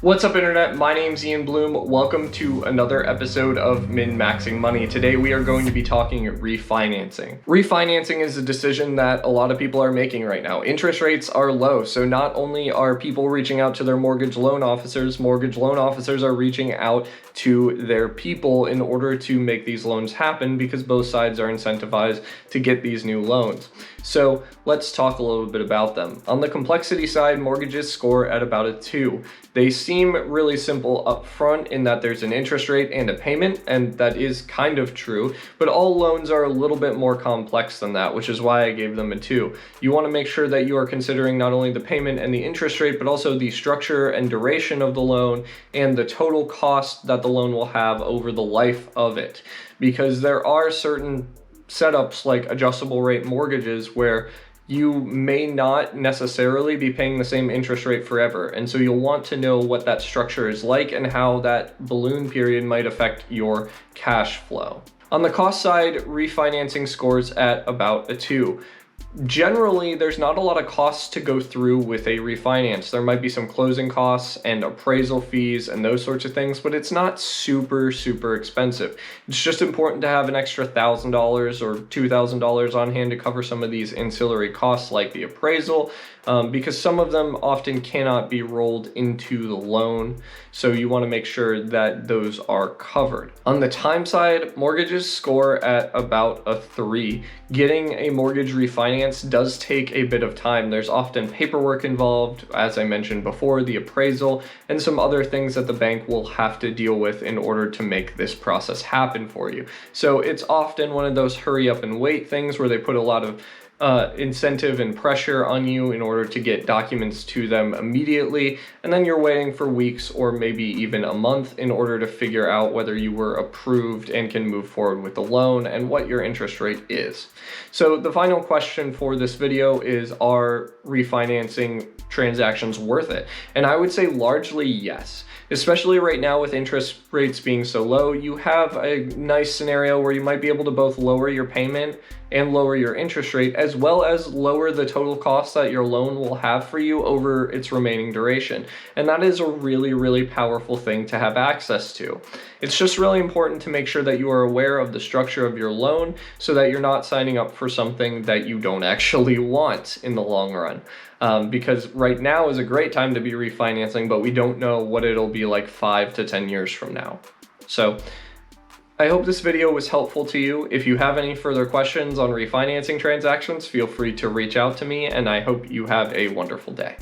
What's up, internet? My name's Ian Bloom. Welcome to another episode of Min-Maxing Money. Today we are going to be talking refinancing. Refinancing is a decision that a lot of people are making right now. Interest rates are low, so not only are people reaching out to their mortgage loan officers are reaching out to their people in order to make these loans happen because both sides are incentivized to get these new loans. So let's talk a little bit about them. On the complexity side, mortgages score at about a 2. They seem really simple up front in that there's an interest rate and a payment, and that is kind of true, but all loans are a little bit more complex than that, which is why I gave them a 2. You want to make sure that you are considering not only the payment and the interest rate, but also the structure and duration of the loan and the total cost that the loan will have over the life of it. Because there are certain setups like adjustable rate mortgages where you may not necessarily be paying the same interest rate forever. And so you'll want to know what that structure is like and how that balloon period might affect your cash flow. On the cost side, refinancing scores at about a 2. Generally, there's not a lot of costs to go through with a refinance. There might be some closing costs and appraisal fees and those sorts of things, but it's not super expensive. It's just important to have an extra $1,000 or $2,000 on hand to cover some of these ancillary costs like the appraisal, because some of them often cannot be rolled into the loan. So you want to make sure that those are covered. On the time side, mortgages score at about a 3. Getting a mortgage refinance does take a bit of time. There's often paperwork involved, as I mentioned before, the appraisal, and some other things that the bank will have to deal with in order to make this process happen for you. So it's often one of those hurry up and wait things where they put a lot of incentive and pressure on you in order to get documents to them immediately, and then you're waiting for weeks or maybe even a month in order to figure out whether you were approved and can move forward with the loan and what your interest rate is. So the final question for this video is, are refinancing transactions worth it? And I would say largely yes. Especially right now with interest rates being so low, you have a nice scenario where you might be able to both lower your payment and lower your interest rate, as well as lower the total cost that your loan will have for you over its remaining duration. And that is a really powerful thing to have access to. It's just really important to make sure that you are aware of the structure of your loan so that you're not signing up for something that you don't actually want in the long run. Because right now is a great time to be refinancing, but we don't know what it'll be like 5 to 10 years from now. So I hope this video was helpful to you. If you have any further questions on refinancing transactions, feel free to reach out to me, and I hope you have a wonderful day.